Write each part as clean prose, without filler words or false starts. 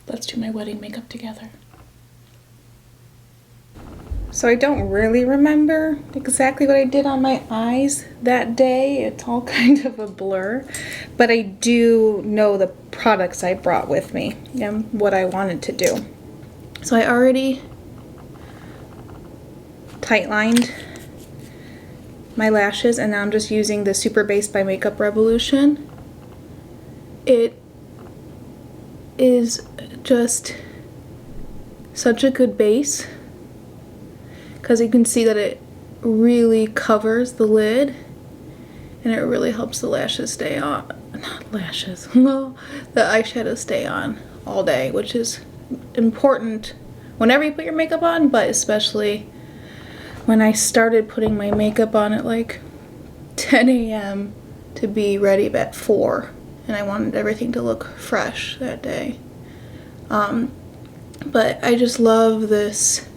let's do my wedding makeup together. So I don't really remember exactly what I did on my eyes that day. It's all kind of a blur. But I do know the products I brought with me and what I wanted to do. So I already tightlined my lashes, and now I'm just using the Super Base by Makeup Revolution. It is just such a good base, because you can see that it really covers the lid and it really helps the lashes stay on, not lashes, well, the eyeshadow stay on all day, which is important whenever you put your makeup on, but especially when I started putting my makeup on at like 10 a.m. to be ready at 4, and I wanted everything to look fresh that day. But I just love this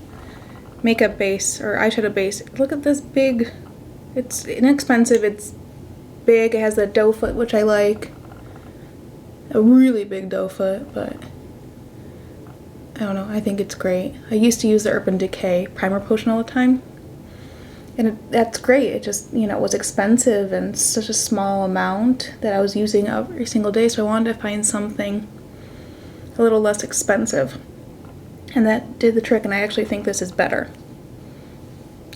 makeup base or eyeshadow base. Look at this big, it's inexpensive, it's big, it has a doe foot, which I like, a really big doe foot, but I don't know, I think it's great. I used to use the Urban Decay primer potion all the time, and that's great. It just, you know, it was expensive and such a small amount that I was using every single day, so I wanted to find something a little less expensive. And that did the trick, and I actually think this is better.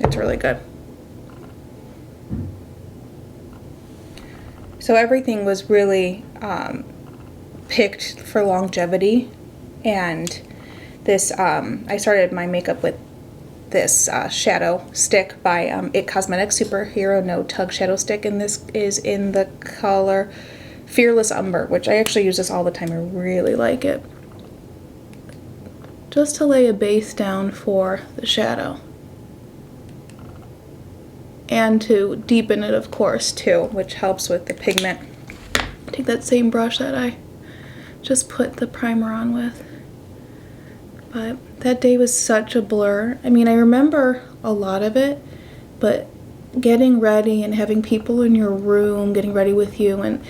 It's really good. So everything was really picked for longevity, and this, I started my makeup with this shadow stick by IT Cosmetics Superhero No Tug Shadow Stick, and this is in the color Fearless Umber, which I actually use this all the time. I really like it. Just to lay a base down for the shadow. And to deepen it, of course, too, which helps with the pigment. Take that same brush that I just put the primer on with. But that day was such a blur. I mean, I remember a lot of it, but getting ready and having people in your room getting ready with you, and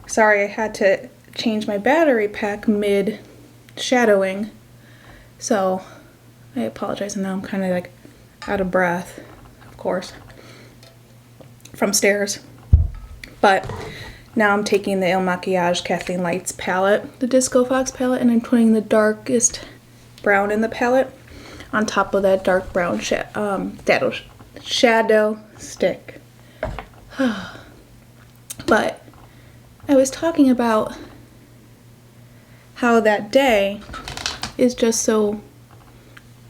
sorry, I had to change my battery pack mid shadowing. So I apologize, and now I'm kind of like out of breath, of course, from stairs. But now I'm taking the Il Makiage Kathleen Lights palette, the Disco Fox palette, and I'm putting the darkest brown in the palette on top of that dark brown shadow stick. But I was talking about how that day is just so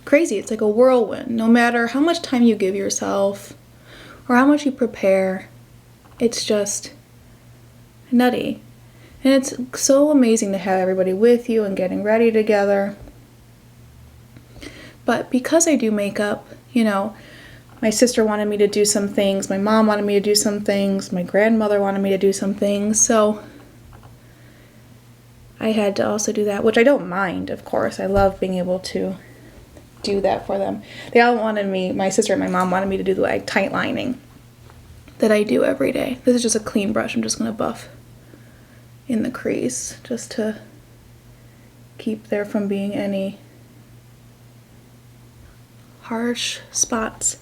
crazy. It's like a whirlwind. No matter how much time you give yourself or how much you prepare, it's just nutty. And it's so amazing to have everybody with you and getting ready together. But because I do makeup, you know, my sister wanted me to do some things, my mom wanted me to do some things, my grandmother wanted me to do some things, so I had to also do that, which I don't mind, of course. I love being able to do that for them. They all wanted me, my sister and my mom wanted me to do the like tight lining that I do every day. This is just a clean brush. I'm just going to buff in the crease just to keep there from being any harsh spots.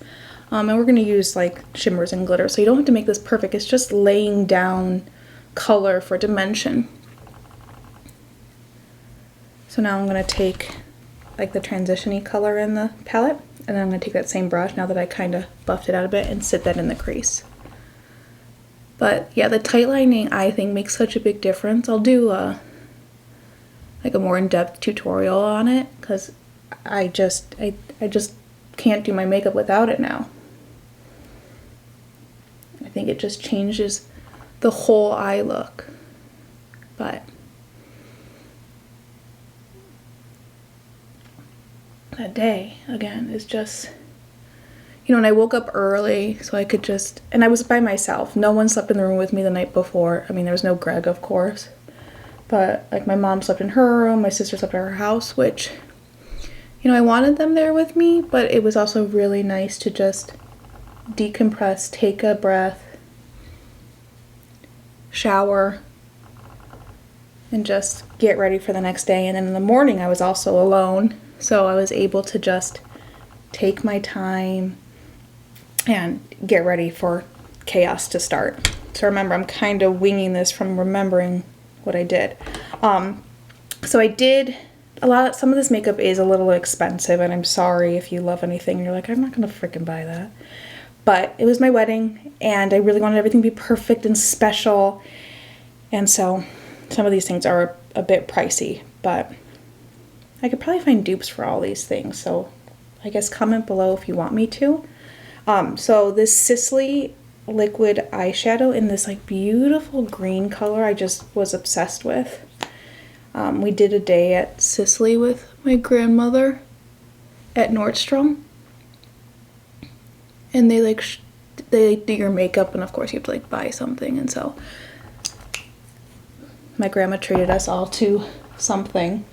And we're going to use like shimmers and glitter, so you don't have to make this perfect. It's just laying down color for dimension. So now I'm going to take like the transition-y color in the palette, and then I'm going to take that same brush, now that I kind of buffed it out a bit, and sit that in the crease. But yeah, the tight lining I think makes such a big difference. I'll do like a more in-depth tutorial on it, because I just can't do my makeup without it now. I think it just changes the whole eye look. But that day, again, is just, you know, and I woke up early so I could just, and I was by myself. No one slept in the room with me the night before. I mean, there was no Greg, of course. But, like, my mom slept in her room, my sister slept at her house, which, you know, I wanted them there with me, but it was also really nice to just decompress, take a breath, shower, and just get ready for the next day. And then in the morning I was also alone, so I was able to just take my time and get ready for chaos to start. So remember, I'm kind of winging this from remembering what I did. So I did some of this makeup is a little expensive, and I'm sorry if you love anything and you're like, I'm not gonna freaking buy that. But it was my wedding, and I really wanted everything to be perfect and special. And so some of these things are a bit pricey, but I could probably find dupes for all these things. So I guess comment below if you want me to. So this Sisley liquid eyeshadow in this like beautiful green color I just was obsessed with. We did a day at Sisley with my grandmother at Nordstrom. And they they do your makeup, and of course you have to like buy something. And so my grandma treated us all to something.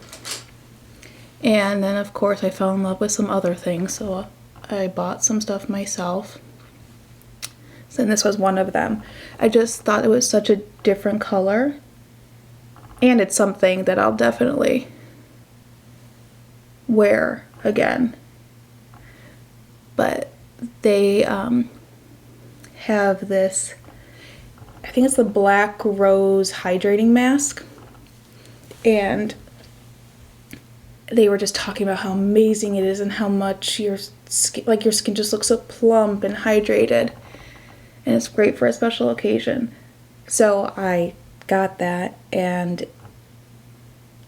And then of course I fell in love with some other things, so I bought some stuff myself. And this was one of them. I just thought it was such a different color, and it's something that I'll definitely wear again. But they have this, I think it's the Black Rose Hydrating Mask, and they were just talking about how amazing it is and how much your skin just looks so plump and hydrated, and it's great for a special occasion. So I got that, and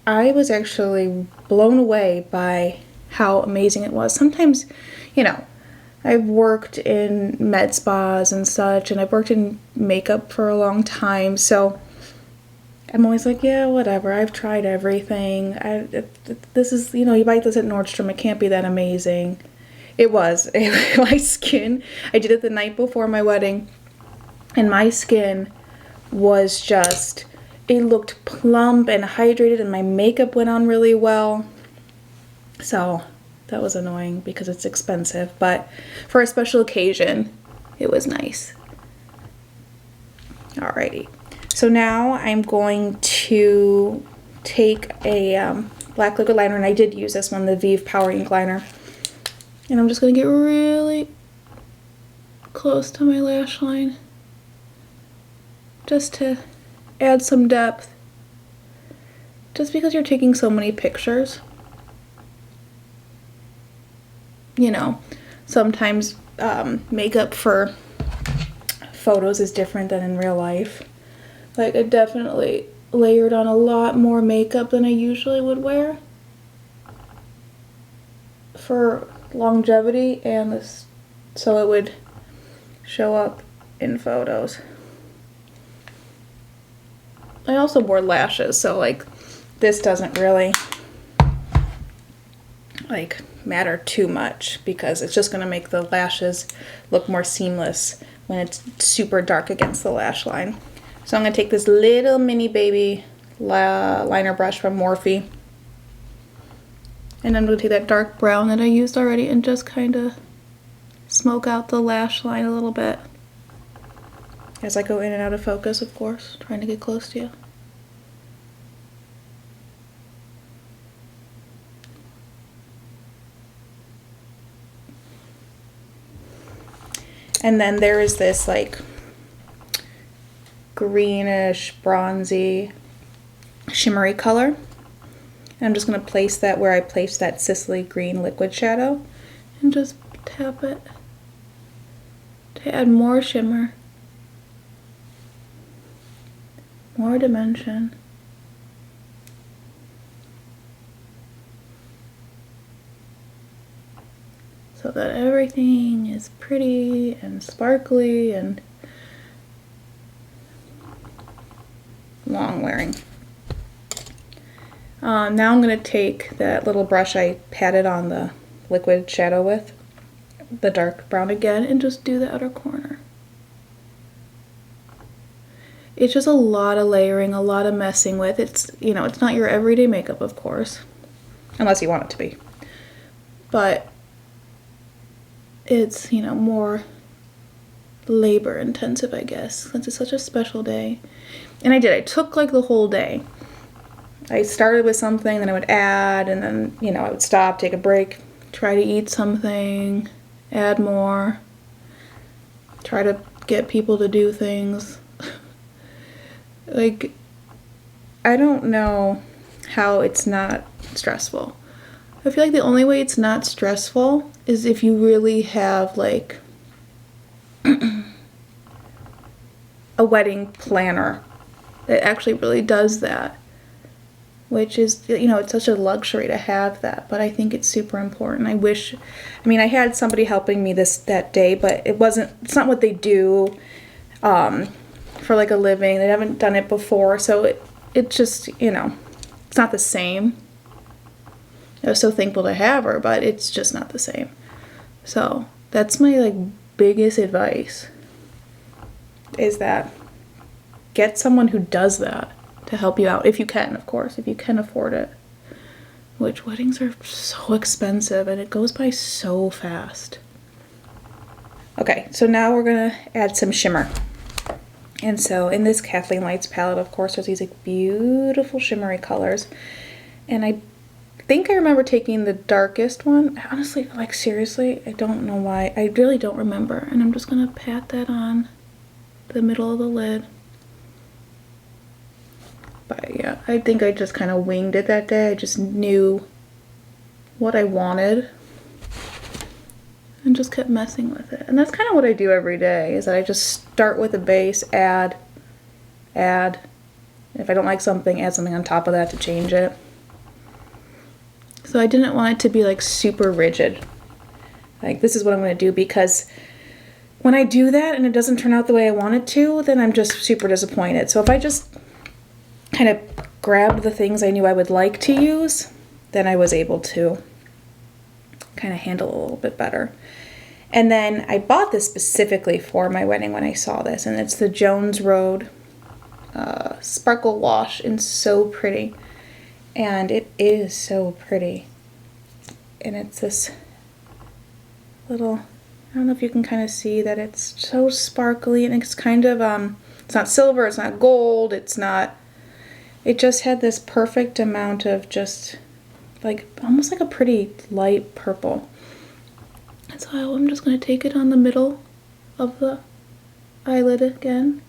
I was actually blown away by how amazing it was. Sometimes, I've worked in med spas and such, and I've worked in makeup for a long time, so I'm always like, yeah, whatever, I've tried everything. This is, you buy this at Nordstrom, it can't be that amazing. It was. My skin, I did it the night before my wedding, and my skin was just, it looked plump and hydrated, and my makeup went on really well. So that was annoying because it's expensive, but for a special occasion, it was nice. Alrighty. So now I'm going to take a black liquid liner, and I did use this one, the Vive Power Ink Liner. And I'm just going to get really close to my lash line, just to add some depth. Just because you're taking so many pictures, sometimes makeup for photos is different than in real life. Like, I definitely layered on a lot more makeup than I usually would wear for longevity, and this, so it would show up in photos. I also wore lashes, so like this doesn't really like matter too much because it's just gonna make the lashes look more seamless when it's super dark against the lash line. So I'm gonna take this little mini baby liner brush from Morphe, and I'm gonna take that dark brown that I used already and just kind of smoke out the lash line a little bit as I go in and out of focus, of course, trying to get close to you. And then there is this like greenish, bronzy, shimmery color. And I'm just going to place that where I placed that Sisley green liquid shadow and just tap it to add more shimmer, more dimension. So that everything is pretty and sparkly and long wearing. Now I'm going to take that little brush I patted on the liquid shadow with, the dark brown again, and just do the outer corner. It's just a lot of layering, a lot of messing with. It's, it's not your everyday makeup, of course, unless you want it to be. But it's, more labor intensive, I guess, since it's such a special day. And I took like the whole day. I started with something, then I would add, and then, you know, I would stop, take a break, try to eat something, add more, try to get people to do things. Like, I don't know how it's not stressful. I feel like the only way it's not stressful is if you really have, like, a wedding planner that actually really does that. Which is, you know, it's such a luxury to have that, but I think it's super important. I mean, I had somebody helping me that day, but it's not what they do for like a living. They haven't done it before, so it just, you know, it's not the same. I was so thankful to have her, but it's just not the same. So that's my like biggest advice, is that get someone who does that to help you out, if you can, of course, if you can afford it. Which weddings are so expensive and it goes by so fast. Okay, so now we're gonna add some shimmer. And so in this Kathleen Lights palette, of course, there's these like beautiful shimmery colors. And I think I remember taking the darkest one. Honestly, like seriously, I don't know why. I really don't remember. And I'm just gonna pat that on the middle of the lid. But yeah, I think I just kind of winged it that day. I just knew what I wanted and just kept messing with it. And that's kind of what I do every day, is that I just start with a base, add. If I don't like something, add something on top of that to change it. So I didn't want it to be like super rigid. Like, this is what I'm going to do, because when I do that and it doesn't turn out the way I want it to, then I'm just super disappointed. So if I just kind of grabbed the things I knew I would like to use, then I was able to kind of handle it a little bit better. And then I bought this specifically for my wedding when I saw this, and it's the Jones Road Sparkle Wash, and so pretty. And it is so pretty. And it's this little, I don't know if you can kind of see that it's so sparkly, and it's kind of, it's not silver, it's not gold, it's not, it just had this perfect amount of just like, almost like a pretty light purple. And so I'm just going to take it on the middle of the eyelid again.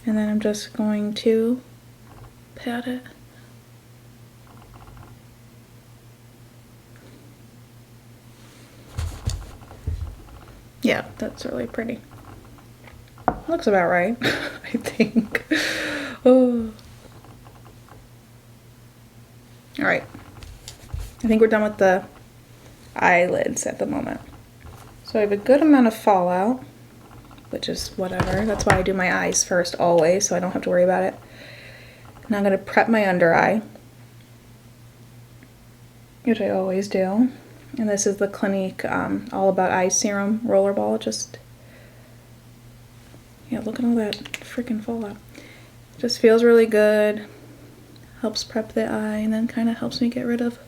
And then I'm just going to pat it. Yeah, that's really pretty. Looks about right, I think. Oh. All right. I think we're done with the eyelids at the moment. So I have a good amount of fallout, which is whatever. That's why I do my eyes first always, so I don't have to worry about it. Now I'm going to prep my under eye, which I always do. And this is the Clinique All About Eye Serum Rollerball. Just, yeah, look at all that freaking fallout. Just feels really good. Helps prep the eye, and then kind of helps me get rid of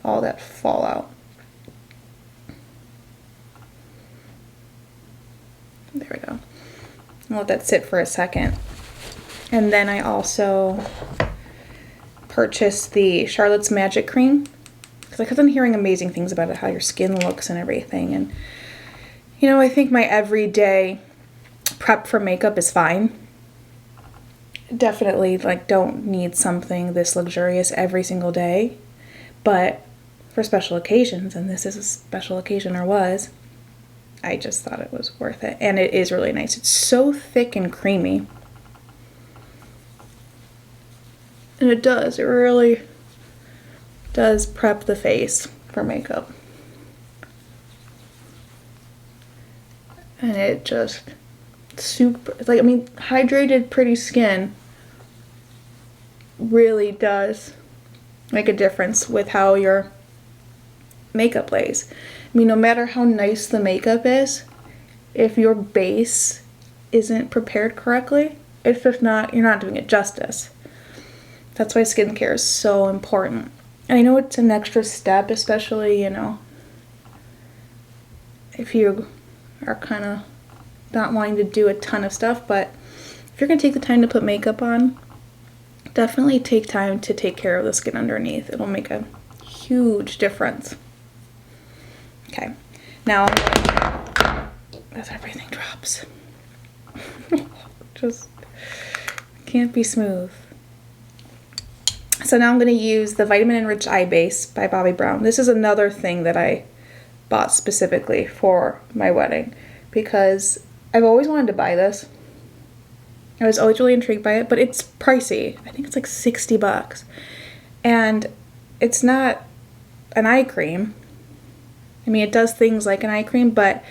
all that fallout. There we go. I'll let that sit for a second. And then I also purchased the Charlotte's Magic Cream, because I kept on hearing amazing things about it, how your skin looks and everything. And, you know, I think my everyday prep for makeup is fine. Definitely, like, don't need something this luxurious every single day. But for special occasions, and this is a special occasion, or was, I just thought it was worth it. And it is really nice. It's so thick and creamy. And it really does prep the face for makeup. And it just super, it's like, I mean, hydrated, pretty skin really does make a difference with how your makeup lays. I mean, no matter how nice the makeup is, if your base isn't prepared correctly, it's just not, you're not doing it justice. That's why skincare is so important. And I know it's an extra step, especially, you know, if you are kind of not wanting to do a ton of stuff, but if you're going to take the time to put makeup on, definitely take time to take care of the skin underneath. It'll make a huge difference. Okay, now as everything drops, just can't be smooth. So now I'm going to use the Vitamin Enriched Eye Base by Bobbi Brown. This is another thing that I bought specifically for my wedding because I've always wanted to buy this. I was always really intrigued by it, but it's pricey. I think it's like $60. And it's not an eye cream. I mean, it does things like an eye cream, but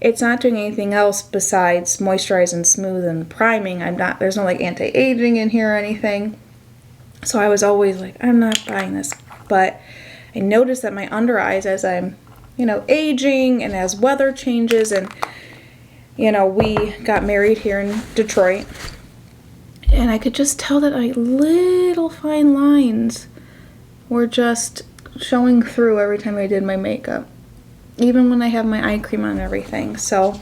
it's not doing anything else besides moisturize and smooth and priming. There's no like anti-aging in here or anything. So I was always like, I'm not buying this. But I noticed that my under eyes, as I'm, aging and as weather changes, and, we got married here in Detroit, and I could just tell that like little fine lines were just showing through every time I did my makeup, even when I have my eye cream on and everything. So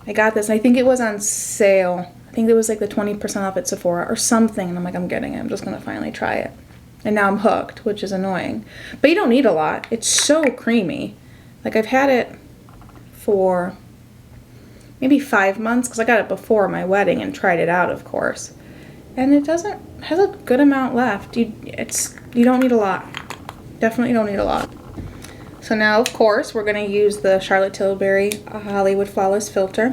I got this, and I think it was on sale. I think it was like the 20% off at Sephora or something, and I'm like, I'm getting it. I'm just going to finally try it. And now I'm hooked, which is annoying. But you don't need a lot. It's so creamy. Like, I've had it for maybe 5 months, because I got it before my wedding and tried it out, of course. And it has a good amount left. You don't need a lot. Definitely don't need a lot. So now, of course, we're going to use the Charlotte Tilbury Hollywood Flawless Filter,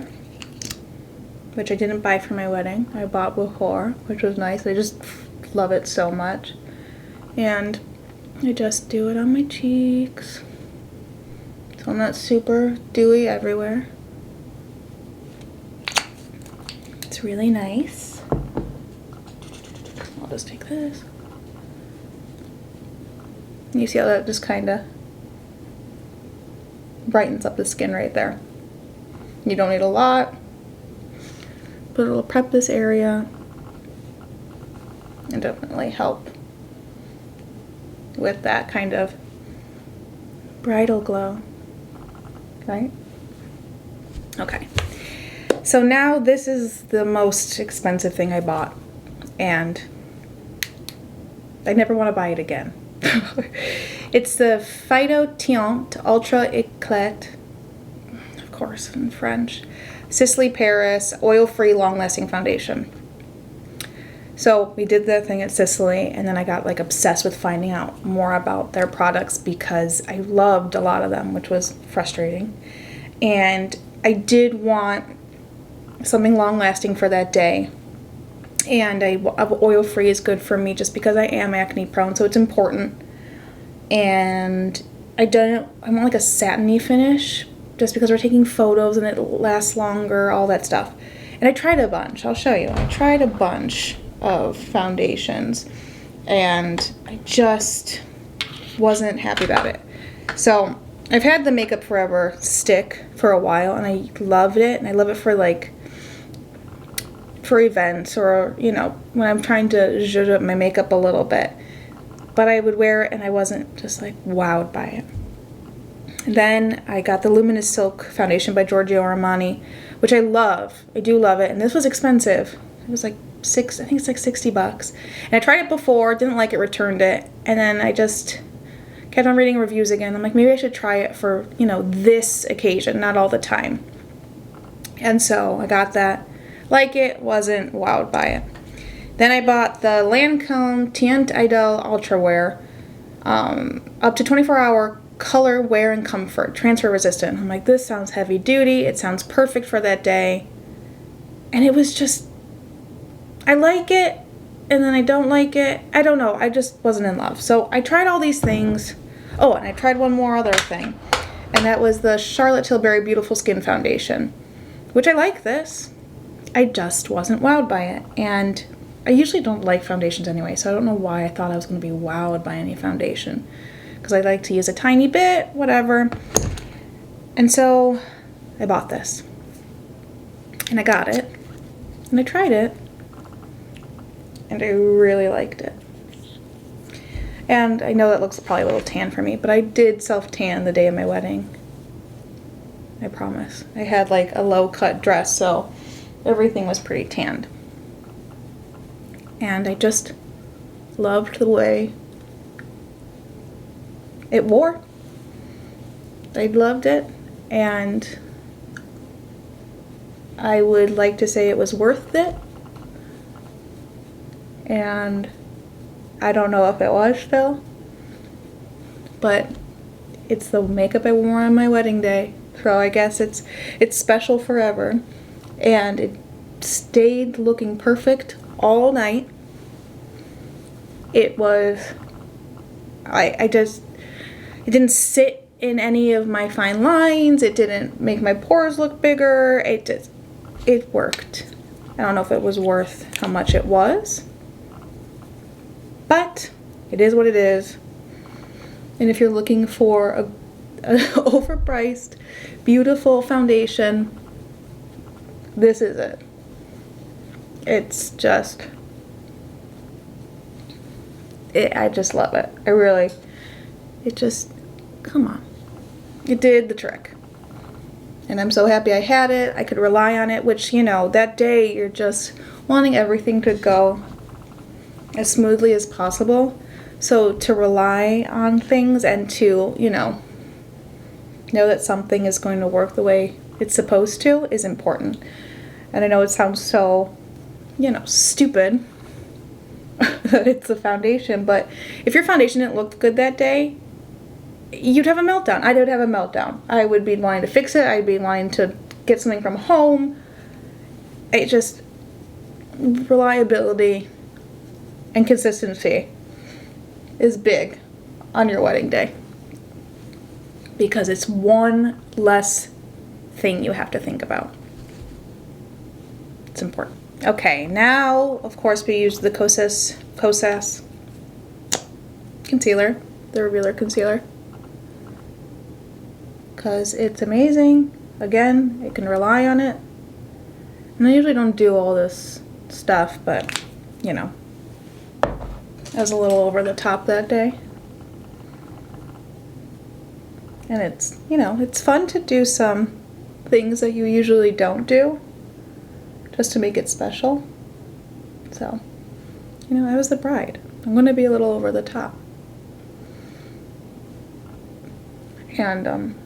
which I didn't buy for my wedding. I bought before, which was nice. I just love it so much. And I just do it on my cheeks, so I'm not super dewy everywhere. It's really nice. I'll just take this. You see how that just kind of brightens up the skin right there. You don't need a lot, but it'll prep this area and definitely help with that kind of bridal glow, right? Okay, so now this is the most expensive thing I bought, and I never want to buy it again. It's the Phytoteint Ultra Eclat, of course in French, Sicily Paris oil-free long-lasting foundation. So we did the thing at Sicily, and then I got like obsessed with finding out more about their products because I loved a lot of them, which was frustrating. And I did want something long-lasting for that day. And oil-free is good for me just because I am acne prone, so it's important. And I want like a satiny finish just because we're taking photos and it lasts longer, all that stuff. And I tried a bunch. I'll show you. I tried a bunch of foundations, and I just wasn't happy about it. So I've had the Makeup Forever stick for a while, and I loved it, and I love it for events or when I'm trying to zhuzh up my makeup a little bit. But I would wear it and I wasn't just like wowed by it. Then I got the Luminous Silk foundation by Giorgio Armani, which I love. I do love it, and this was expensive. It was like I think it's like $60. And I tried it before, didn't like it, returned it, and then I just kept on reading reviews again. I'm like, maybe I should try it for, this occasion, not all the time. And so I got that. Like it, wasn't wowed by it. Then I bought the Lancome Teint Idle Ultra Wear, up to 24-hour color, wear, and comfort, transfer resistant. I'm like, this sounds heavy duty. It sounds perfect for that day. And it was just, I like it, and then I don't like it. I don't know. I just wasn't in love. So I tried all these things. Oh, and I tried one more other thing, and that was the Charlotte Tilbury Beautiful Skin Foundation, which I like this. I just wasn't wowed by it. And I usually don't like foundations anyway, so I don't know why I thought I was going to be wowed by any foundation, because I like to use a tiny bit, whatever. And so I bought this, and I got it, and I tried it, and I really liked it. And I know that looks probably a little tan for me, but I did self-tan the day of my wedding. I promise. I had like a low-cut dress, so everything was pretty tanned. and I just loved the way it wore. I loved it, and I would like to say it was worth it, and I don't know if it was still, but it's the makeup I wore on my wedding day, so I guess it's special forever. And it stayed looking perfect all night. It was, it didn't sit in any of my fine lines. It didn't make my pores look bigger. It worked. I don't know if it was worth how much it was, but it is what it is. And if you're looking for a overpriced, beautiful foundation, this is it. It's just, I just love it. Come on. It did the trick. And I'm so happy I had it. I could rely on it, which, that day you're just wanting everything to go as smoothly as possible. So to rely on things and to, know that something is going to work the way it's supposed to is important. And I know it sounds so, stupid that it's a foundation, but if your foundation didn't look good that day, you'd have a meltdown. I would have a meltdown. I would be wanting to fix it. I'd be wanting to get something from home. Reliability and consistency is big on your wedding day, because it's one less thing you have to think about. It's important. Okay, now, of course, we use the xoxo concealer, the revealer concealer, because it's amazing. Again, you can rely on it. And I usually don't do all this stuff, but, I was a little over the top that day. And it's, it's fun to do some things that you usually don't do, just to make it special. So, I was the bride. I'm going to be a little over the top. And,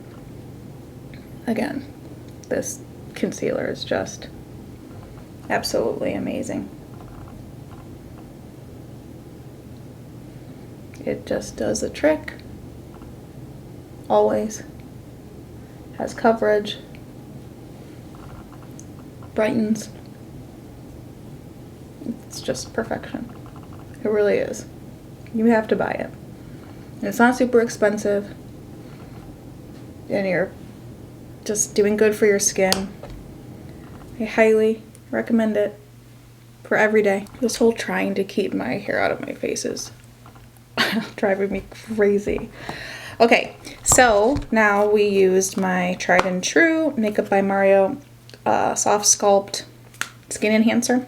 again, this concealer is just absolutely amazing. It just does the trick. Always. Has coverage. Brightens. It's just perfection. It really is. You have to buy it. And it's not super expensive. And you're just doing good for your skin. I highly recommend it for every day. This whole trying to keep my hair out of my face is driving me crazy. Okay, so now we used my tried and true Makeup by Mario Soft Sculpt Skin Enhancer.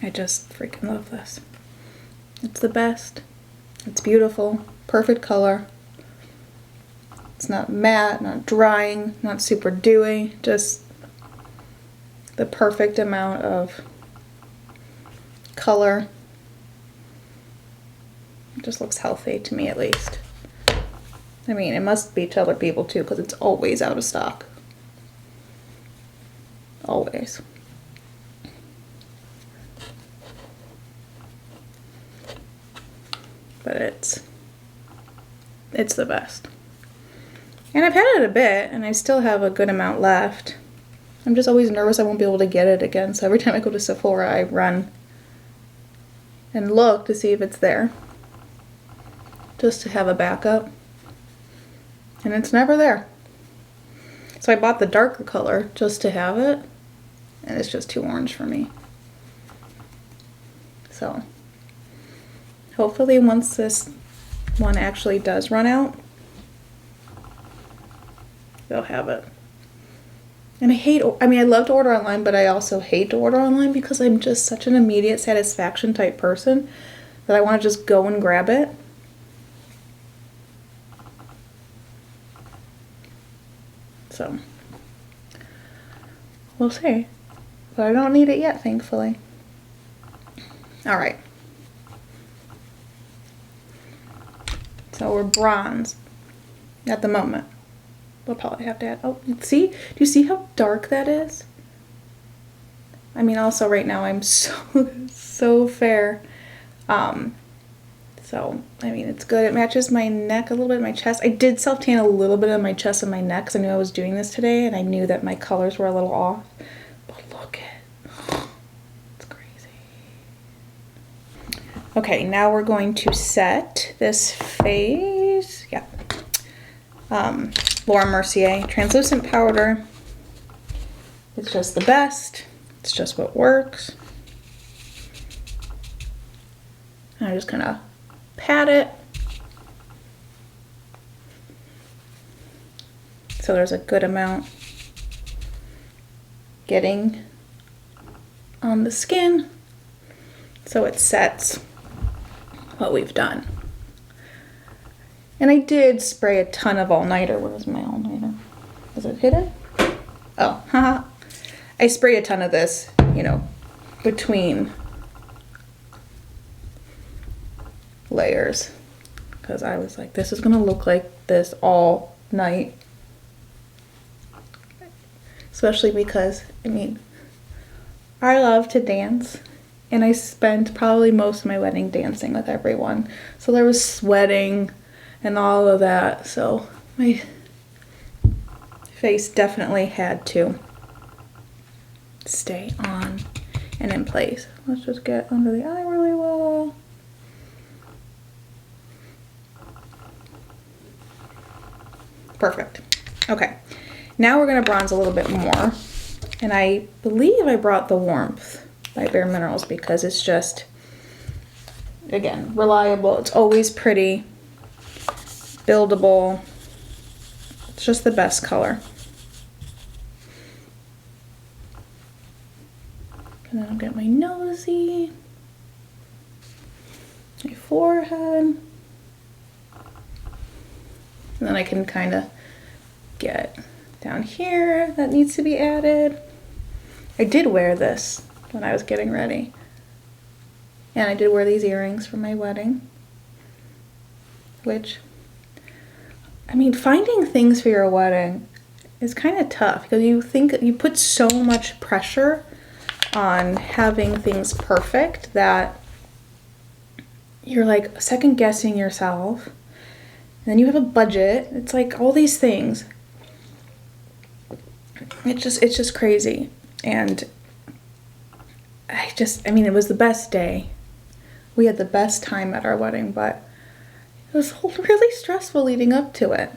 I just freaking love this. It's the best. It's beautiful, perfect color. It's not matte, not drying, not super dewy, just the perfect amount of color. It just looks healthy to me, at least. I mean, it must be to other people too, because it's always out of stock. Always. But it's the best. And I've had it a bit, and I still have a good amount left. I'm just always nervous I won't be able to get it again, so every time I go to Sephora, I run and look to see if it's there, just to have a backup. And it's never there. So I bought the darker color just to have it, and it's just too orange for me. So hopefully once this one actually does run out, they'll have it. And I love to order online, but I also hate to order online because I'm just such an immediate satisfaction type person that I want to just go and grab it. So, we'll see. But I don't need it yet, thankfully. All right. So we're bronze at the moment. We'll probably have to add, oh, see? Do you see how dark that is? I mean, also right now I'm so fair. So, I mean, it's good. It matches my neck a little bit, my chest. I did self-tan a little bit on my chest and my neck because I knew I was doing this today and I knew that my colors were a little off. But look at, it's crazy. Okay, now we're going to set this face. Yeah. Laura Mercier translucent powder. It's just the best. It's just what works. And I just kind of pat it. So there's a good amount getting on the skin. So it sets what we've done. And I did spray a ton of all-nighter. Where's my all-nighter? Is it hidden? Oh, haha. I sprayed a ton of this, you know, between layers. Because I was like, this is going to look like this all night. Especially because, I mean, I love to dance. And I spent probably most of my wedding dancing with everyone. So there was sweating and all of that. So my face definitely had to stay on and in place. Let's just get under the eye really well. Perfect. Okay. Now we're going to bronze a little bit more. And I believe I brought the Warmth by Bare Minerals because it's just, again, reliable. It's always pretty, buildable. It's just the best color. And then I'll get my nosy, my forehead. And then I can kind of get down here that needs to be added. I did wear this when I was getting ready. And I did wear these earrings for my wedding. Which, I mean, finding things for your wedding is kind of tough because you think you put so much pressure on having things perfect that you're like second guessing yourself. And then you have a budget. It's like all these things. It's just crazy. And I mean, it was the best day. We had the best time at our wedding, but it was really stressful leading up to it.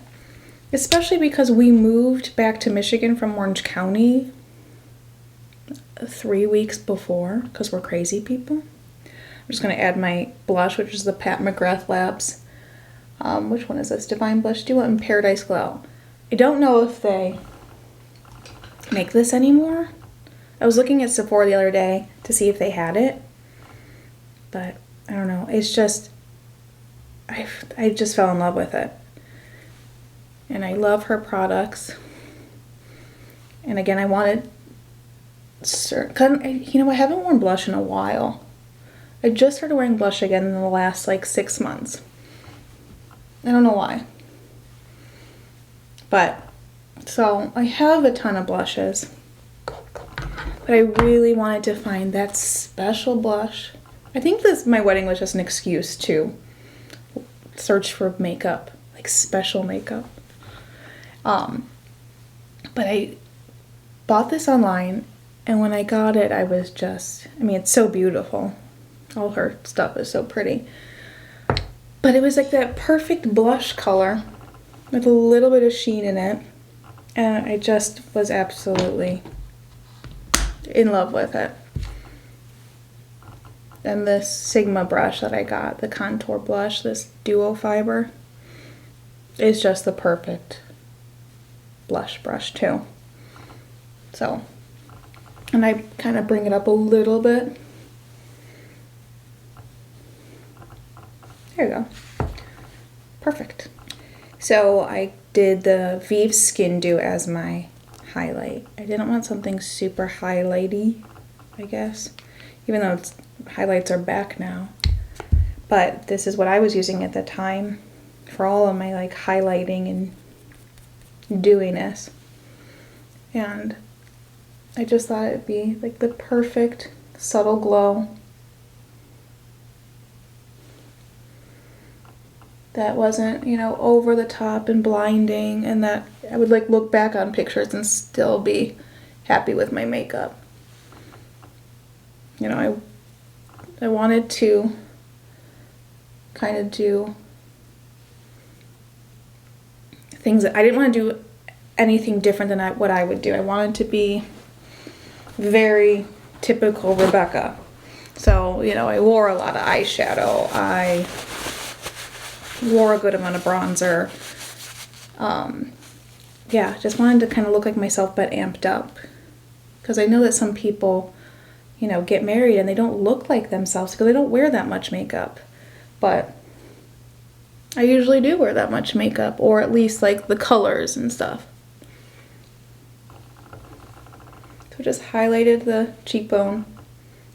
Especially because we moved back to Michigan from Orange County 3 weeks before, because we're crazy people. I'm just going to add my blush, which is the Pat McGrath Labs. Which one is this? Divine Blush Duo and Paradise Glow. I don't know if they make this anymore. I was looking at Sephora the other day to see if they had it. But I don't know. It's just, I just fell in love with it. And I love her products. And again, I wanted, you know, I haven't worn blush in a while. I just started wearing blush again in the last like 6 months. I don't know why. But, so I have a ton of blushes. But I really wanted to find that special blush. I think my wedding was just an excuse to search for makeup, like special makeup. But I bought this online, and when I got it, I was just, I mean, it's so beautiful. All her stuff is so pretty. But it was like that perfect blush color with a little bit of sheen in it. And I just was absolutely in love with it. And this Sigma brush that I got, the contour blush, this duo fiber, is just the perfect blush brush too. So, and I kind of bring it up a little bit. There you go. Perfect. So I did the Vive Skin Dew as my highlight. I didn't want something super highlighty, I guess. Even though it's highlights are back now. But this is what I was using at the time for all of my like highlighting and dewiness. And I just thought it'd be like the perfect subtle glow that wasn't, you know, over the top and blinding, and that I would like look back on pictures and still be happy with my makeup. You know, I wanted to kind of do things that I didn't want to do anything different than what I would do. I wanted to be very typical Rebecca. So, you know, I wore a lot of eyeshadow. I wore a good amount of bronzer. Yeah, just wanted to kind of look like myself but amped up. Because I know that some people, you know, get married and they don't look like themselves because they don't wear that much makeup. But I usually do wear that much makeup, or at least like the colors and stuff. So just highlighted the cheekbone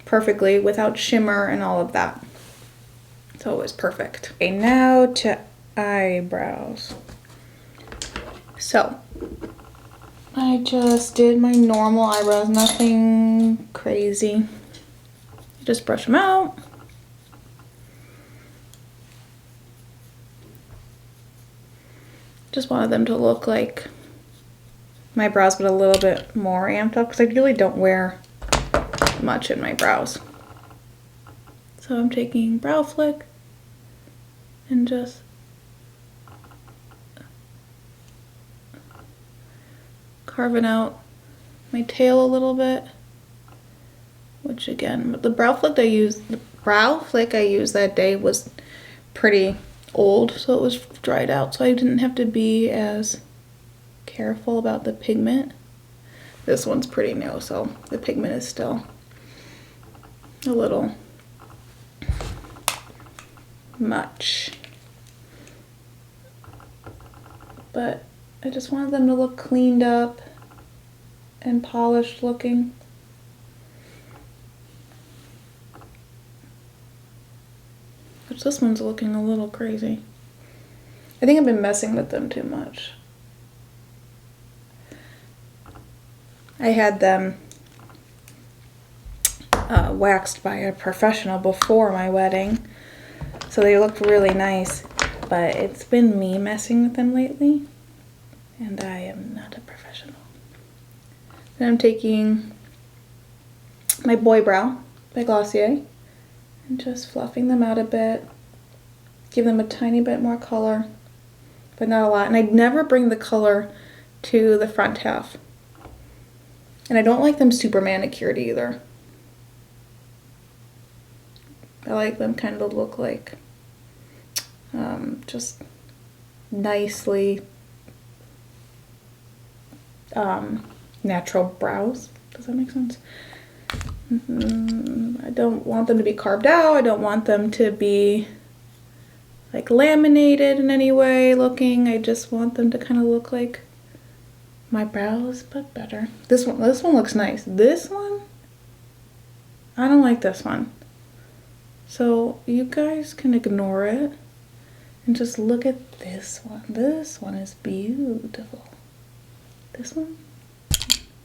perfectly without shimmer and all of that. So it was perfect. Okay, now to eyebrows. So I just did my normal eyebrows, nothing crazy. Just brush them out. Just wanted them to look like my brows, but a little bit more amped up because I really don't wear much in my brows. So I'm taking brow flick and just carving out my tail a little bit. Which again, the brow flick I used that day was pretty old, so it was dried out, so I didn't have to be as careful about the pigment. This one's pretty new, so the pigment is still a little much. But I just wanted them to look cleaned up and polished looking. Which this one's looking a little crazy. I think I've been messing with them too much. I had them waxed by a professional before my wedding, so they looked really nice, but it's been me messing with them lately, and I am not a professional. Then I'm taking my Boy Brow by Glossier and just fluffing them out a bit, give them a tiny bit more color, but not a lot. And I'd never bring the color to the front half. And I don't like them super manicured either. I like them kind of look like just nicely natural brows. Does that make sense? I don't want them to be carved out. I don't want them to be like laminated in any way looking. I just want them to kind of look like my brows, but better. This one looks nice. This one, I don't like this one. So you guys can ignore it and just look at this one. This one is beautiful. This one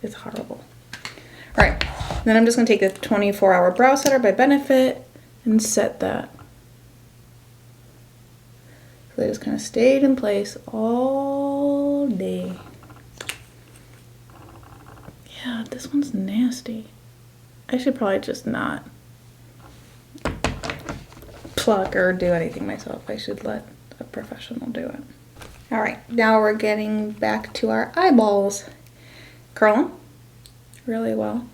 is horrible. All right, then I'm just gonna take the 24-hour brow setter by Benefit and set that. So they just kind of stayed in place all day. Yeah, this one's nasty. I should probably just not pluck or do anything myself. I should let a professional do it. All right, now we're getting back to our eyeballs. Curl them really well.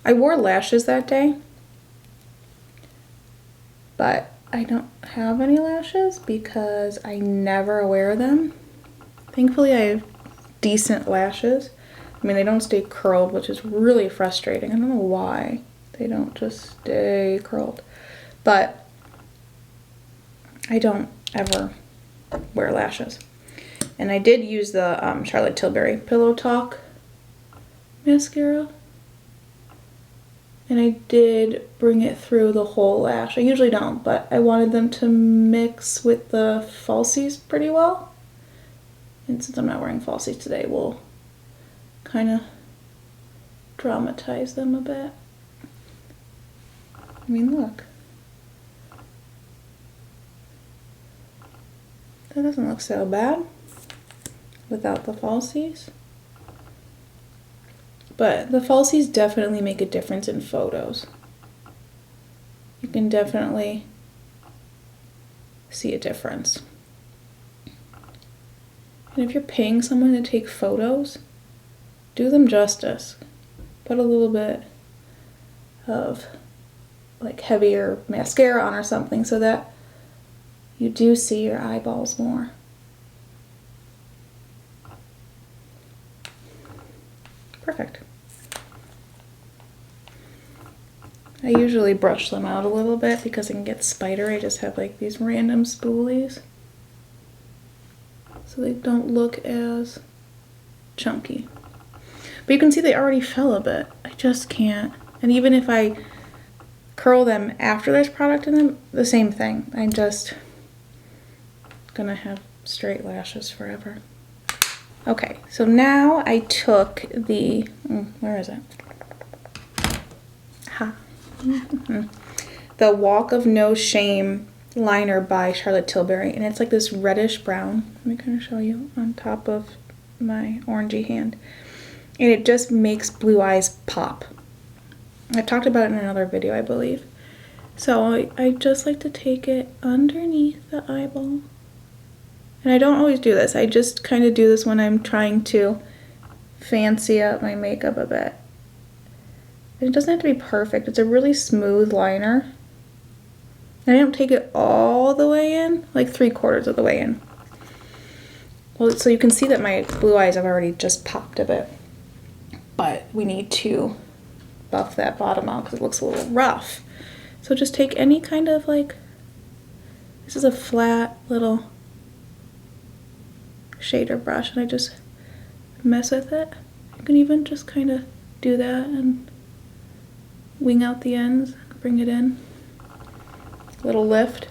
I wore lashes that day, but I don't have any lashes because I never wear them. Thankfully, I have decent lashes. I mean, they don't stay curled, which is really frustrating. I don't know why they don't just stay curled, but I don't ever wear lashes. And I did use the Charlotte Tilbury Pillow Talk mascara. And I did bring it through the whole lash. I usually don't, but I wanted them to mix with the falsies pretty well. And since I'm not wearing falsies today, we'll kind of dramatize them a bit. I mean, look. That doesn't look so bad without the falsies. But the falsies definitely make a difference in photos. You can definitely see a difference. And if you're paying someone to take photos, do them justice. Put a little bit of like heavier mascara on or something so that you do see your eyeballs more. Perfect. I usually brush them out a little bit because I can get spidery. I just have like these random spoolies so they don't look as chunky. But you can see they already fell a bit. I just can't. And even if I curl them after there's product in them, the same thing. I'm just gonna have straight lashes forever. Okay, so now I took the, where is it? The Walk of No Shame liner by Charlotte Tilbury, and it's like this reddish brown. Let me kind of show you on top of my orangey hand. And it just makes blue eyes pop. I've talked about it in another video, I believe. So I just like to take it underneath the eyeball. And I don't always do this. I just kind of do this when I'm trying to fancy up my makeup a bit. And it doesn't have to be perfect. It's a really smooth liner. And I don't take it all the way in, like 3/4 of the way in. Well, so you can see that my blue eyes have already just popped a bit. But we need to buff that bottom out because it looks a little rough. So just take any kind of like, this is a flat little shader brush and I just mess with it. You can even just kind of do that and wing out the ends, bring it in. Little lift.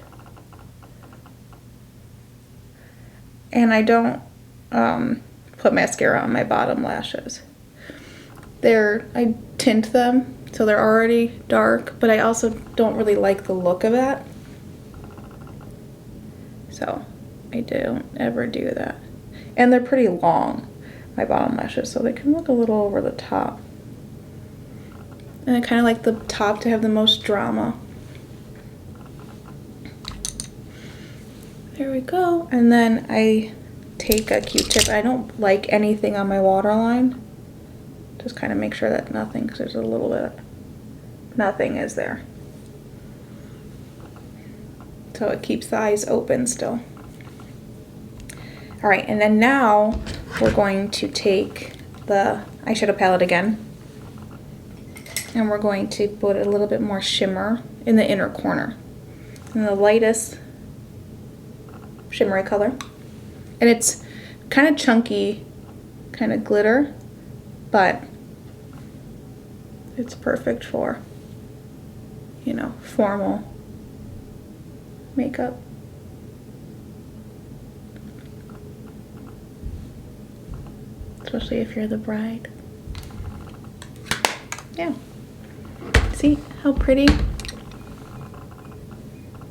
And I don't put mascara on my bottom lashes. I tint them so they're already dark, but I also don't really like the look of that. So I don't ever do that. And they're pretty long, my bottom lashes, so they can look a little over the top. And I kind of like the top to have the most drama. There we go. And then I take a Q-tip. I don't like anything on my waterline. Just kind of make sure that nothing, because there's a little bit, nothing is there. So it keeps the eyes open still. All right, and then now we're going to take the eyeshadow palette again. And we're going to put a little bit more shimmer in the inner corner. And the lightest shimmery color. And it's kind of chunky, kind of glitter, but it's perfect for, you know, formal makeup. Especially if you're the bride. Yeah. See how pretty?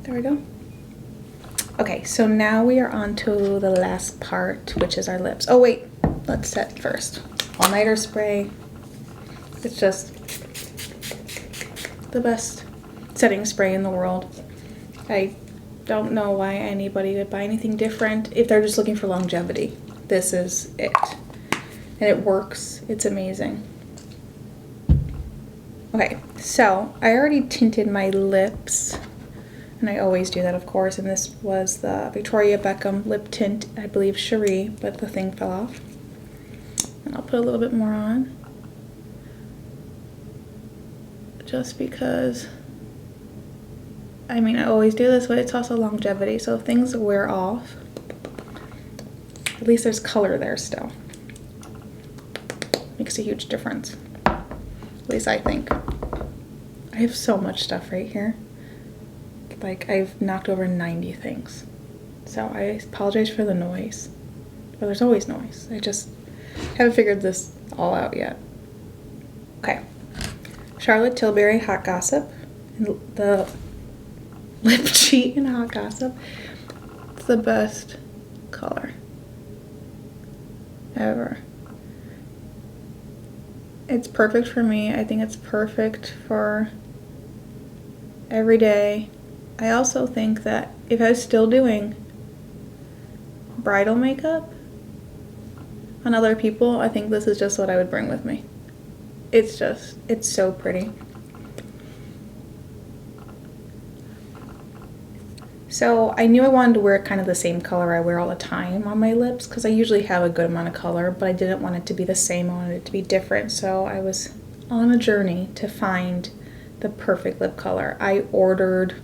There we go. Okay, so now we are on to the last part, which is our lips. Oh wait, let's set first. All-nighter spray. It's just the best setting spray in the world. I don't know why anybody would buy anything different if they're just looking for longevity. This is it. And it works. It's amazing. Okay, so I already tinted my lips. And I always do that, of course. And this was the Victoria Beckham lip tint, I believe Cherie, but the thing fell off. And I'll put a little bit more on. Just because, I mean, I always do this, but it's also longevity. So if things wear off, at least there's color there still. Makes a huge difference. At least I think. I have so much stuff right here. Like, I've knocked over 90 things. So I apologize for the noise. But there's always noise. I just haven't figured this all out yet. Okay. Charlotte Tilbury Hot Gossip. The Lip Cheat in Hot Gossip. It's the best color ever. It's perfect for me. I think it's perfect for every day. I also think that if I was still doing bridal makeup on other people, I think this is just what I would bring with me. It's so pretty. So I knew I wanted to wear kind of the same color I wear all the time on my lips, because I usually have a good amount of color, but I didn't want it to be the same. I wanted it to be different. So I was on a journey to find the perfect lip color. I ordered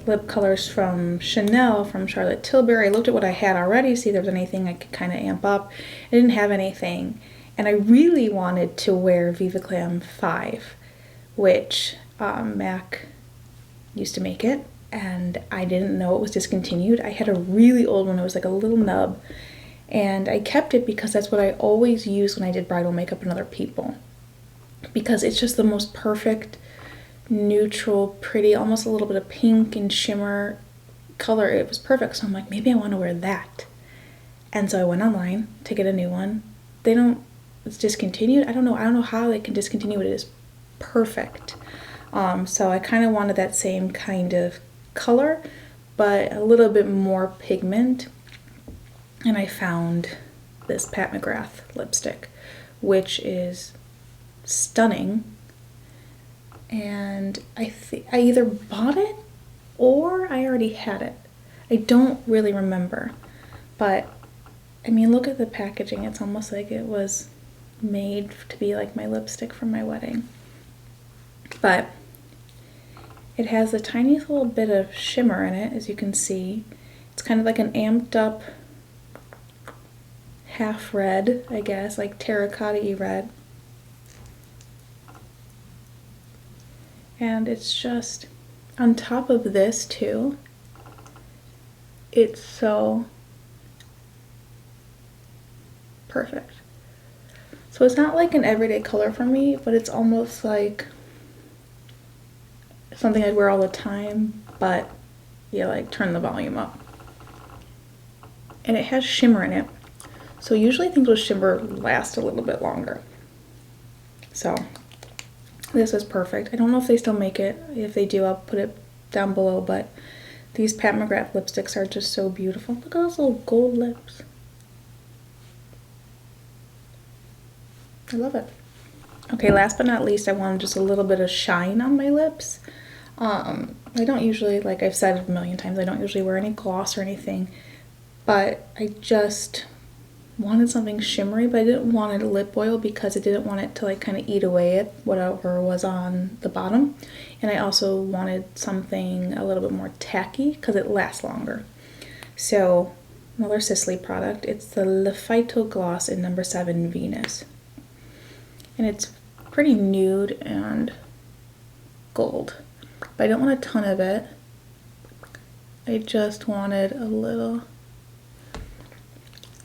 lip colors from Chanel, from Charlotte Tilbury. I looked at what I had already, see if there was anything I could kind of amp up. I didn't have anything. And I really wanted to wear Viva Glam 5, which MAC used to make it. And I didn't know it was discontinued. I had a really old one. It was like a little nub. And I kept it because that's what I always used when I did bridal makeup on other people. Because it's just the most perfect, neutral, pretty, almost a little bit of pink and shimmer color. It was perfect. So I'm like, maybe I want to wear that. And so I went online to get a new one. It's discontinued. I don't know how they can discontinue it. It is perfect. So I kind of wanted that same kind of color, but a little bit more pigment. And I found this Pat McGrath lipstick, which is stunning. And I either bought it or I already had it. I don't really remember. But, I mean, look at the packaging. It's almost like it was made to be like my lipstick from my wedding. But it has a tiny little bit of shimmer in it, as you can see. It's kind of like an amped up half red, I guess, like terracotta-y red. And it's just, on top of this too, it's so perfect. So it's not like an everyday color for me, but it's almost like something I'd wear all the time, but you like turn the volume up. And it has shimmer in it. So usually things with shimmer last a little bit longer. So this is perfect. I don't know if they still make it. If they do, I'll put it down below, but these Pat McGrath lipsticks are just so beautiful. Look at those little gold lips. I love it. Okay, last but not least, I wanted just a little bit of shine on my lips. I don't usually, like I've said a million times, I don't usually wear any gloss or anything, but I just wanted something shimmery, but I didn't want a lip oil because I didn't want it to like kind of eat away at whatever was on the bottom. And I also wanted something a little bit more tacky because it lasts longer. So another Sisley product, it's the Le Phyto Gloss in number 7 Venus. And it's pretty nude and gold. But I don't want a ton of it. I just wanted a little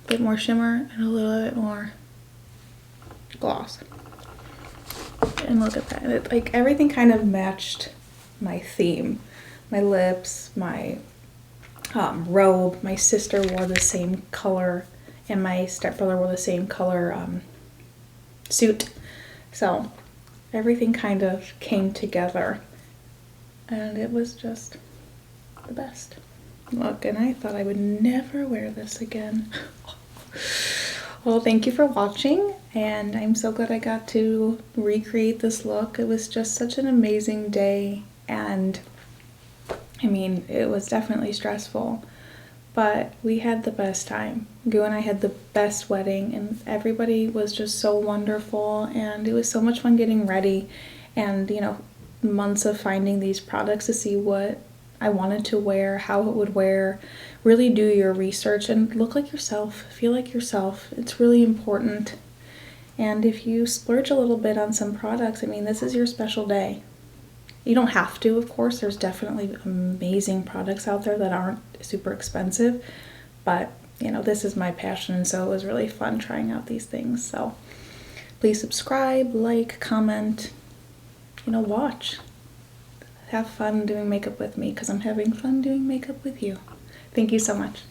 bit more shimmer and a little bit more gloss. And look at that. It, like everything kind of matched my theme. My lips, my robe. My sister wore the same color and my stepbrother wore the same color suit. So everything kind of came together and it was just the best. Look, and I thought I would never wear this again. Well, thank you for watching, and I'm so glad I got to recreate this look. It was just such an amazing day, and I mean, it was definitely stressful, but we had the best time. Gu and I had the best wedding, and everybody was just so wonderful, and it was so much fun getting ready, and you know, months of finding these products to see what I wanted to wear, how it would wear. Really do your research and look like yourself, feel like yourself. It's really important. And if you splurge a little bit on some products, I mean, this is your special day. You don't have to, of course. There's definitely amazing products out there that aren't super expensive, but you know, this is my passion, so it was really fun trying out these things. So please subscribe, like, comment, you know, watch. Have fun doing makeup with me because I'm having fun doing makeup with you. Thank you so much.